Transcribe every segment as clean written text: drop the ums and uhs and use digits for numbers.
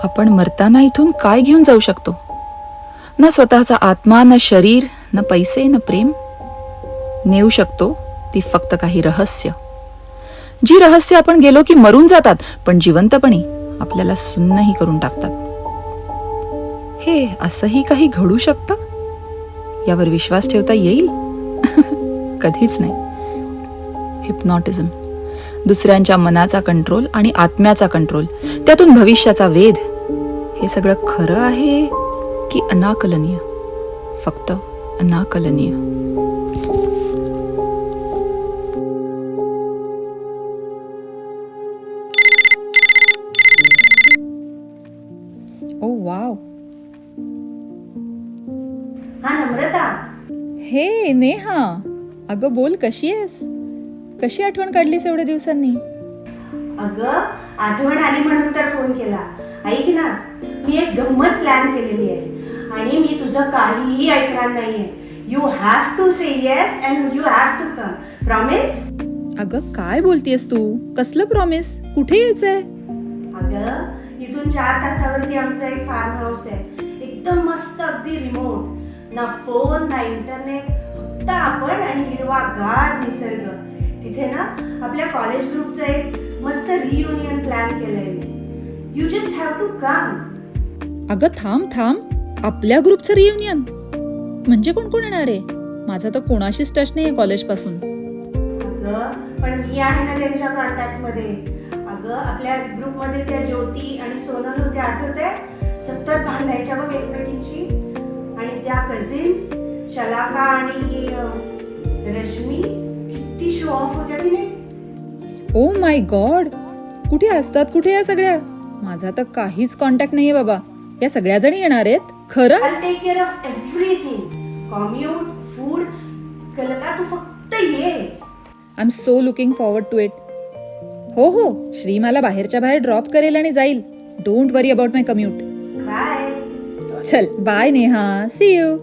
आपण मरताना इथून काय घेऊन जाऊ शकतो? ना स्वतःचा आत्मा, ना शरीर, ना पैसे, ना प्रेम. नेऊ शकतो ती फक्त काही रहस्य. जी रहस्य आपण गेलो की मरून जातात, पण जिवंतपणी आपल्याला सुन्नही करून टाकतात. हे असंही काही घडू शकतं? यावर विश्वास ठेवता येईल? कधीच नाही. हिप्नॉटिझम, दुसऱ्यांच्या मनाचा कंट्रोल आणि आत्म्याचा कंट्रोल, त्यातून भविष्याचा वेध, हे सगळं खरं आहे की अनाकलनीय? फक्त अनाकलनीय. ओ वाव. हा नम्रता. हे नेहा, अगं बोल, कशी आहेस? कशी आठवण काढलीस एवढ्या दिवसांनी? अगं आठवण आली म्हणून तर फोन केला. ऐक ना, मी एक गंमत प्लॅन केलेली आहे आणि मी तुझं काहीही ऐकणार नाहीये. You have to say yes and you have to come. Promise? अगं काय बोलतेस तू? कसलं प्रॉमिस? कुठे यायचंय? अगं इथून 4 तासावरती आमचं एक फार्म हाऊस आहे. एकदम मस्त, अगदी रिमोट. ना फोन ना इंटरनेट, फक्त आपण आणि हिरवागार निसर्ग. तिथे ना आपल्या कॉलेज ग्रुपचं एक मस्त रियुनियन प्लॅन केलंय मी. You just have to come. अगं थांब, आपल्या ग्रुपचं रियुनियन म्हणजे कोण कोण येणार आहे? माझा तर कोणाशीच टच नाहीये कॉलेज पासून. अगं पण मी आहे ना त्यांच्या कॉन्टॅक्ट मध्ये. अगं आपल्या ग्रुपमध्ये त्या ज्योती आणि सोनल होत्या, आठवते? सतत भांडायच्या बघ एकमेकींची. आणि त्या कझिन्स शलाका आणि रश्मी किती शो ऑफ होत्या की नाही. ओ माय गॉड, कुठे असतात कुठे या सगळ्या? माझा तर काहीच कॉन्टॅक्ट नाहीये बाबा. या सगळ्या जणी येणार आहेत खरं? I'll take care of everything. Commute, food. कलका तू फक्त ये. I am so looking forward to it. हो, श्री मला बाहेरच्या बाहेर ड्रॉप करेल आणि जाईल. Don't worry about my commute. Bye. चल बाय नेहा, सी यू.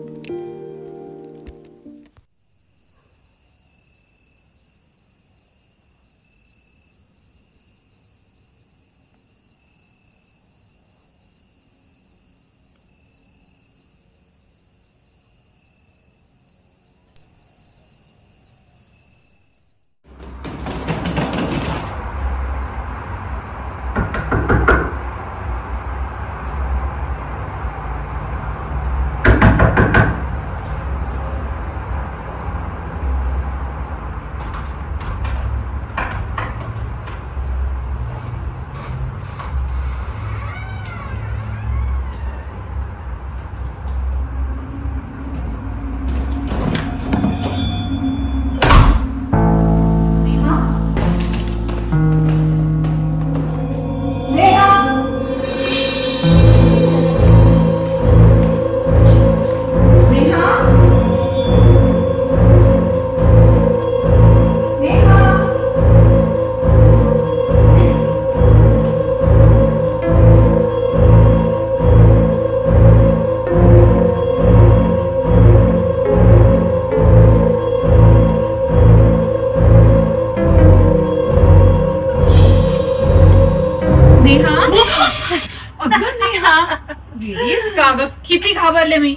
किती घाबरले मी.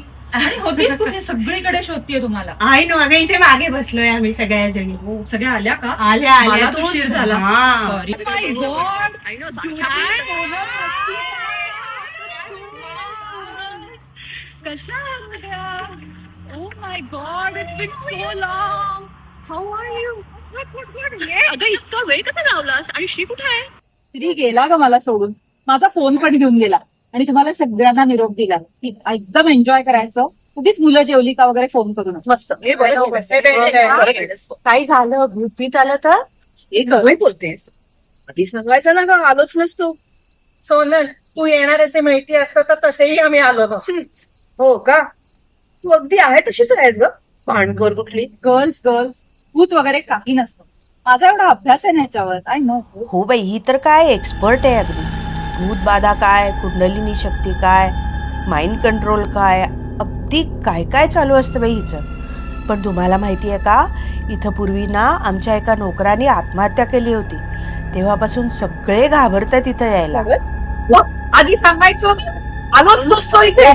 होतीच कुठे? सगळीकडे शोधतीये तुम्हाला. आहे ना, अगं इथे मागे बसलोय आम्ही सगळ्या जणी. हो, सगळ्या आल्या का? आल्या मला तो उशीर झाला. हा. सॉरी. कशा oh my God, it's been so long. How are you? अगं इतका वेळ कसा लावलास? आणि श्री कुठे आहे? श्री गेला ग मला सोडून. माझा फोन पण घेऊन गेला आणि तुम्हाला सगळ्यांना निरोप दिला की एकदम एन्जॉय करायचं. कुठेच मुलं जेवली का वगैरे फोन करून. मस्त. काही झालं, भूतभीत आलं तर? हे गवई बोलतेस. आधी सांगायचं ना ग, आलोच नसतो. सोनल, तू येणार असे माहिती असतं तर तसेही आम्ही आलो नसतो. हो का? तू अगदी आहे तशीच आहेस ग. भांडखोर कुठली. गर्ल्स भूत वगैरे काही नसतं. माझा एवढा अभ्यास आहे ह्याच्यावर. I know. हो बाई, ही तर काय एक्सपर्ट आहे अगदी. भूतबाधा काय, कुंडलिनी शक्ती काय, माइंड कंट्रोल काय, अगदी काय काय चालू असतं बाई हिचं. पण तुम्हाला माहिती आहे का, इथं पूर्वी ना आमच्या एका नोकराने आत्महत्या केली होती. तेव्हापासून सगळे घाबरतात इथं यायला. आधी सांगायचं आलोच नसतो इथे.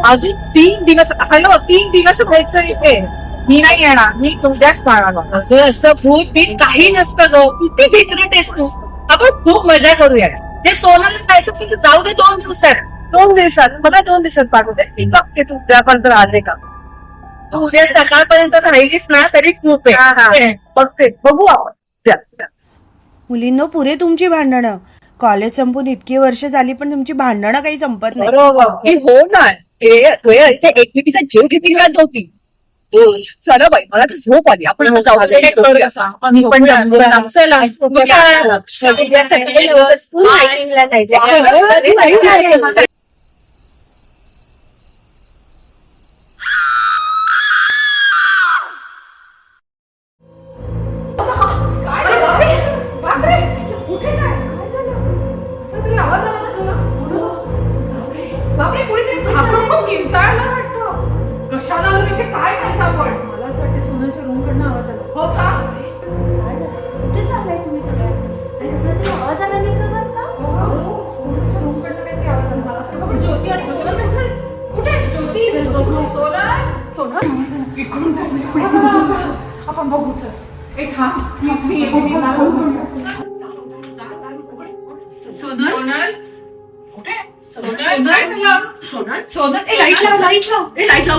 अजून 3 दिवस. हॅलो, 3 दिवस व्हायचं इथे. मी नाही येणार, मी तुमच्याच काळाला. असं भूत बीत काही नसतं ग. किती भित्री टेस्ट. आपण खूप मजा करूया. ते सोनाला जायचं असेल तर जाऊ दे 2 दिवसात. 2 दिवसात मला 2 दिवसात पाठवते. मी बघते तू उद्यापर्यंत आले का. तू उद्या सकाळपर्यंत राहिलीस ना तरी खूप आहे. बघते, बघू आपण. द्या. मुलींनो, पुरे तुमची भांडणं. कॉलेज संपून इतकी वर्ष झाली पण तुमची भांडणं काही संपत नाही. बरोबर. हो ना. इथे एकमेकीचा जीव किती वेळात होती. चला बाई, मला तर झोप आली. आपण आता जाऊ दे. मी पण चला. मीटिंगला जायचं. बापरे, कुणीतरी घाबरून खूप किंचाळलं वाटतं. कशाला आलो इथे काय माहित आपण. मला असं वाटतं सोनलच्या रूम कडनं आवाज आला. हो का? कुठे चाललाय तुम्ही सगळ्या आणि कसला तरी आवाज आला नाही का आता? हो, सोनलच्या रूम कडनं काहीतरी आवाज आला. मला तर बाबा ज्योती आणि सोनल कुठे? कुठे ज्योती? सोनल इकडून आपण बघू. चल एक हा सोनल कुठे? सोनल काय झालं? सोनल ए लाईट लाव. ए लाईट लाव.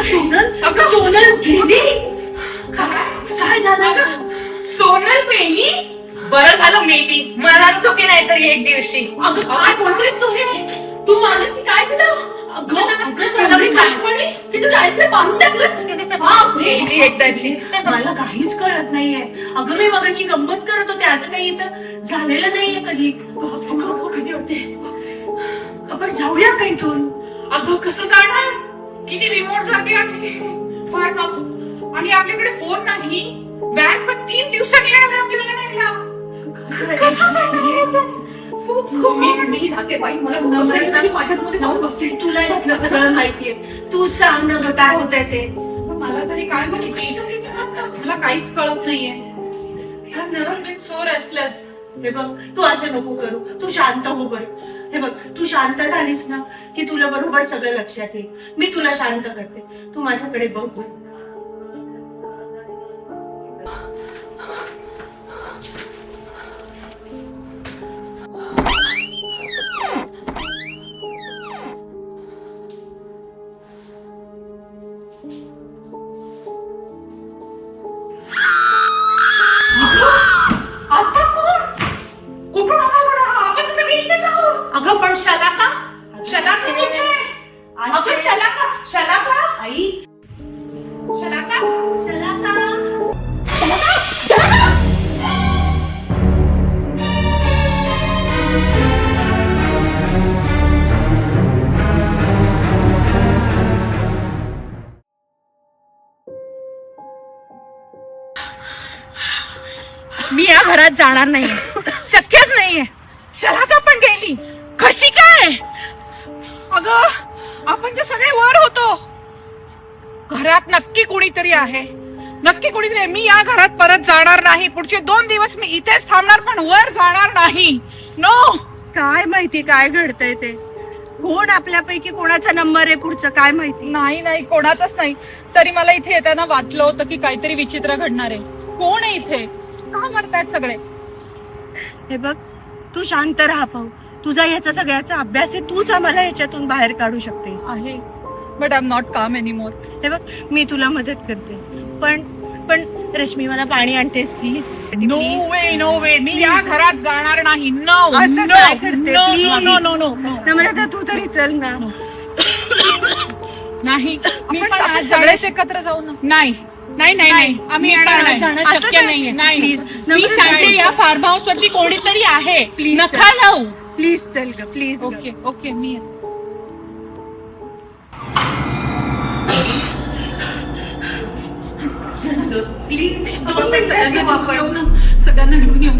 सोनल अगं सोनल गेली. काय झालं? सोनल मेली. बरं झालं मेली. मला चुकी नाही तरी एक दिवशी. अगं काय बोलतेस तू? हे तू माणूस काय केलं? एकदाची मला काहीच कळत नाहीये. अगं मी मगाची गंमत करत होते. असं काही इथं झालेलं नाहीये कधी. किती वाटते. आपण जाऊया का इथून? अगं कसं जाणार? किती रिमोट जागे आहे फार्म हाऊस आणि आपल्याकडे फोन नाही. बँक पण 3 दिवसांनी येणार आहे आपल्याला न्यायला. कसं जाणार? मी राहते बाई. मला माझ्यामध्ये जाऊन बसते. तुला यातलं सगळं माहितीये. तू सांग ना गं काय होतंय ते. मला तरी काय माहिती. मला काहीच कळत नाहीये. Never been so restless. हे बघ, तू असं नको करू. तू शांत हो बरं. हे बघ, तू शांत झालीस ना की तुला बरोबर सगळं लक्षात येईल. मी तुला शांत करते. तू माझ्याकडे बघ. आता कोण? कुठून आला हा? आपण सगळे इथेच आहोत. अगं पण शलाका कुठे? अगं शलाका आई, शलाका शलाका. मी या घरात जाणार नाहीये. शक्यच नाहीये. शलाका पण गेली. कशी काय? अगं आपण तर सगळे वर होतो. घरात नक्की कोणीतरी आहे. नक्की कोणीतरी आहे. मी या घरात परत जाणार नाही. पुढचे 2 दिवस मी इथेच थांबणार पण वर जाणार नाही. नो. काय माहिती काय घडतंय ते. कोण आपल्यापैकी कोणाचा नंबर आहे पुढचं काय माहिती. नाही कोणाचाच नाही. तरी मला इथे येताना वाटलं होतं की काहीतरी विचित्र घडणार आहे. कोण आहे इथे? का मरतायत सगळे? हे बघ, तू शांत राहा पाहू. तुझा याचा सगळ्याचा अभ्यास आहे. तूच आम्हाला याच्यातून बाहेर काढू शकतेस. आहे बट आय एम नॉट काम एनीमोर. हे बघ, मी तुला मदत करते. पण रश्मी मला पाणी आणतेस प्लीज. नो वे मी या घरात जाणार नाही. नो असं काय करते? नो नम्रता, तू तरी चल ना. नाही. मी पण आज सगळेच एकत्र जाऊ ना. नाही आम्ही जाणं शक्य नाहीये. नाही मी सांगते या फार्म हाऊस वरती कोणीतरी आहे. नका जाऊ. प्लीज चल ग प्लीज. ओके मी प्लीज सगळ्यांना घेऊन येऊ.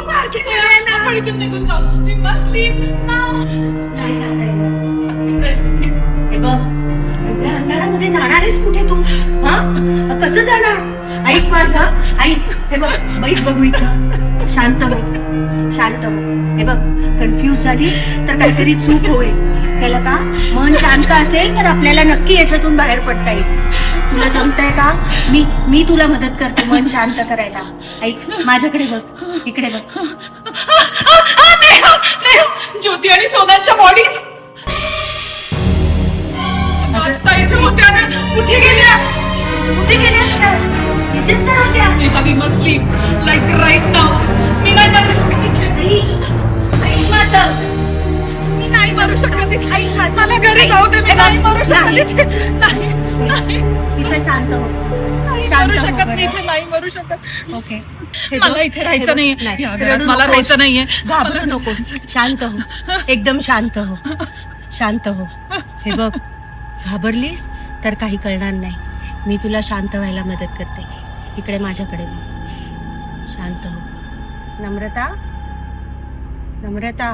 मार्गी फिरायला आपण इथून निघून जाऊ. We must leave now. नाही जाता येणार. हे बघ, एवढ्या अंधारामध्ये जाणार आहेस कुठे तू? हा, कसं जाणार? ऐक माझं, ऐक. हे बघ, बैस बघू इथं. शांत हो, शांत हो. हे बघ, कन्फ्यूज झालीस तर काहीतरी चूक होईल. त्याला का मन शांत असेल तर आपल्याला नक्की याच्यातून बाहेर पडता येईल. तुला जमतंय का? मी तुला मदत करते मन शांत करायला. ऐक, माझ्याकडे बघ, इकडे बघ. ज्योती आणि सोनांच्या बॉडीज आता इथे होत्या ना, कुठे गेल्या? कुठे गेल्यास का? इथेच तर होत्या. We must leave, like right now. मी नाही मरू शकत इथे. ऐक माझं. मी नाही मरू शकत इथे. मला घरी जाऊ दे. मी नाही मरू शकत इथे. नाही, नाही. इथे शांत हो. नाही शांत मरू हो शकत बरं. मी इथे नाही मरू शकत. ओके. मला इथे राहायचं नाहीये. नाही, या घरात रडू मला नकोस. राहायचं नाहीये. घाबरू नकोस. शांत हो, एकदम शांत हो, शांत हो. हे बघ, घाबरलीस तर काही कळणार नाही. मी तुला शांत व्हायला मदत करते. इकडे माझ्याकडे बघ. शांत हो. नम्रता, नम्रता,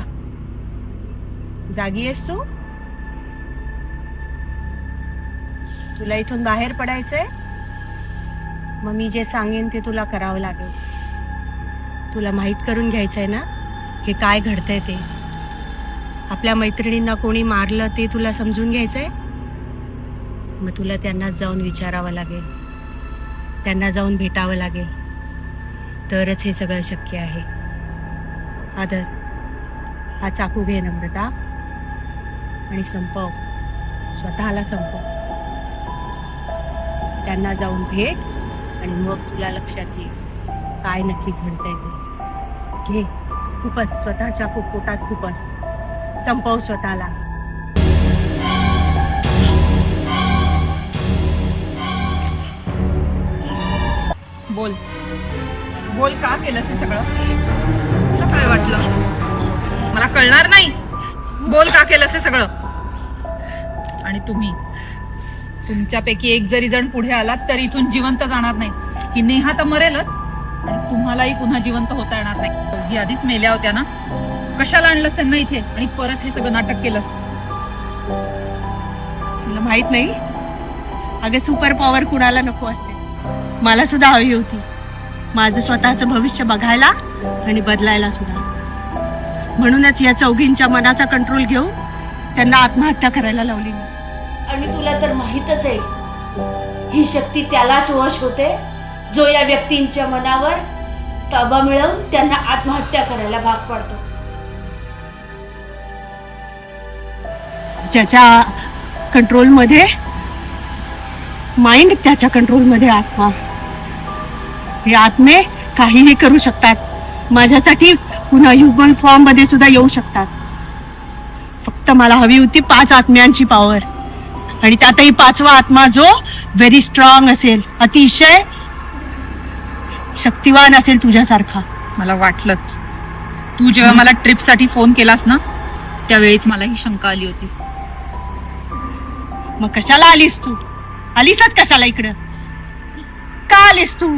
जागी आहेस तू? तुला इथून बाहेर पडायचंय? मग मी जे सांगेन ते तुला करावं लागेल. तुला माहित करून घ्यायचंय ना हे काय घडतंय ते. आपल्या मैत्रिणींना कोणी मारलं ते तुला समजून घ्यायचंय. मग तुला त्यांना जाऊन विचारावं लागेल, त्यांना जाऊन भेटावं लागेल, तरच हे सगळं शक्य आहे. आदर, हा चाकू घे नम्रता आणि संपव, स्वतःला संपव. त्यांना जाऊन भेट आणि मग तुला लक्षात येईल काय नक्की घडतंय ते. घे, खूपच स्वतःच्या पोटात खूपच संपव स्वतःला. बोल बोल, का केलंस हे सगळं? तुला काय वाटलं मला कळणार नाही? बोल, का केलंस हे सगळं? आणि तुमच्यापैकी एक जरी जण पुढे आलात तर इथून जिवंत जाणार नाही. की नेहा तर मरेलच आणि तुम्हालाही पुन्हा जिवंत होता येणार नाही. दोघी आधीच मेल्या होत्या ना, कशाला आणलंस त्यांना इथे आणि परत हे सगळं नाटक केलंस? तुला माहित नाही? अगं, सुपर पॉवर कुणाला नको असते. मला सुद्धा हवी होती माझं स्वतःचं भविष्य बघायला आणि बदलायला सुद्धा. म्हणूनच या चौघींच्या मनाचा कंट्रोल घेऊन त्यांना आत्महत्या करायला लावली मी. आणि तुला तर माहीतच आहे, ही शक्ती त्यालाच वश होते जो या व्यक्तींच्या मनावर ताबा मिळवून त्यांना आत्महत्या करायला भाग पाडतो. ज्याच्या कंट्रोलमध्ये माइंड, त्याच्या कंट्रोलमध्ये आत्मा. हे आत्मे काहीही करू शकतात. माझ्यासाठी पुन्हा ह्युमन फॉर्म मध्ये सुद्धा येऊ शकतात. फक्त मला हवी होती 5 आत्म्यांची पॉवर, आणि त्यातही 5वा आत्मा जो व्हेरी स्ट्रॉंग असेल, अतिशय शक्तिवान असेल तुझ्यासारखा. मला वाटलंच. तू जेव्हा मला ट्रिपसाठी फोन केलास ना, त्यावेळीच मला ही शंका आली होती. मग कशाला आलीस तू? आलीसच कशाला इकडं? का आलीस तू?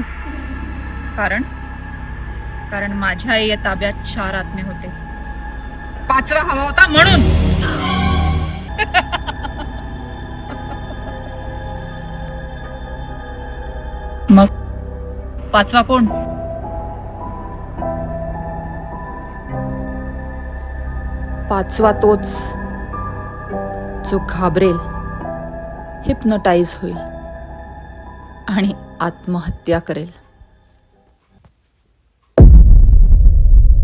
कारण माझ्या या ताब्यात 4 आत्मे होते. 5वा हवा होता म्हणून. मग 5वा कोण? पाचवा तोच जो घाबरेल, हिप्नोटाईज होईल आणि आत्महत्या करेल.